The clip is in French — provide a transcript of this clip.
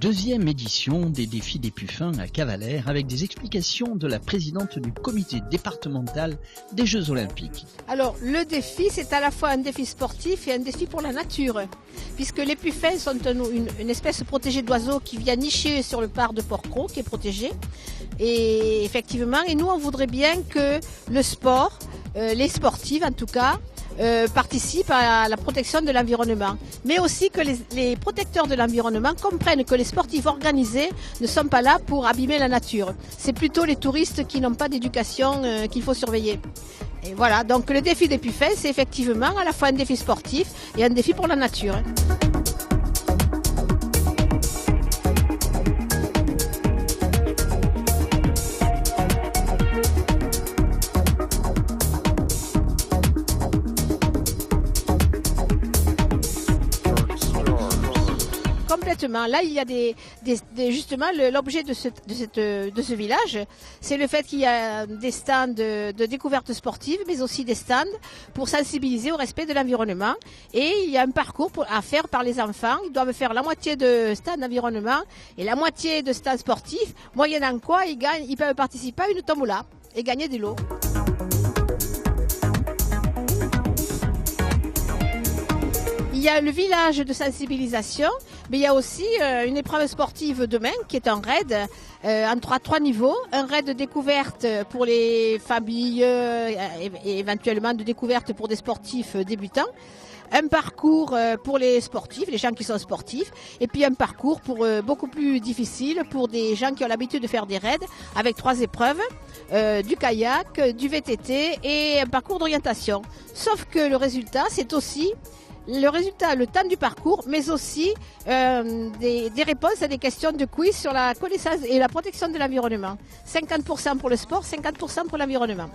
deuxième édition des défis des Puffins à Cavalère avec des explications de la présidente du comité départemental des Jeux Olympiques. Alors le défi, c'est à la fois un défi sportif et un défi pour la nature, puisque les puffins sont une espèce protégée d'oiseaux qui vient nicher sur le parc de Port-Cros, qui est protégé. Et effectivement, et nous on voudrait bien que le sport, les sportives en tout cas, participent à la protection de l'environnement, mais aussi que les protecteurs de l'environnement comprennent que les sportifs organisés ne sont pas là pour abîmer la nature. C'est plutôt les touristes qui n'ont pas d'éducation qu'il faut surveiller. Et voilà, donc le défi des puffins, c'est effectivement à la fois un défi sportif et un défi pour la nature. Complètement. Là, il y a justement l'objet de ce village, c'est le fait qu'il y a des stands de découverte sportive, mais aussi des stands pour sensibiliser au respect de l'environnement. Et il y a un parcours à faire par les enfants. Ils doivent faire la moitié de stands d'environnement et la moitié de stands sportifs, moyennant quoi ils peuvent participer à une tombola et gagner des lots. Il y a le village de sensibilisation, mais il y a aussi une épreuve sportive demain qui est un raid en trois niveaux. Un raid de découverte pour les familles et éventuellement de découverte pour des sportifs débutants. Un parcours pour les sportifs, les gens qui sont sportifs, et puis un parcours beaucoup plus difficile pour des gens qui ont l'habitude de faire des raids avec 3 épreuves, du kayak, du VTT et un parcours d'orientation. Sauf que le résultat, c'est aussi le temps du parcours, mais aussi des réponses à des questions de quiz sur la connaissance et la protection de l'environnement. 50% pour le sport, 50% pour l'environnement.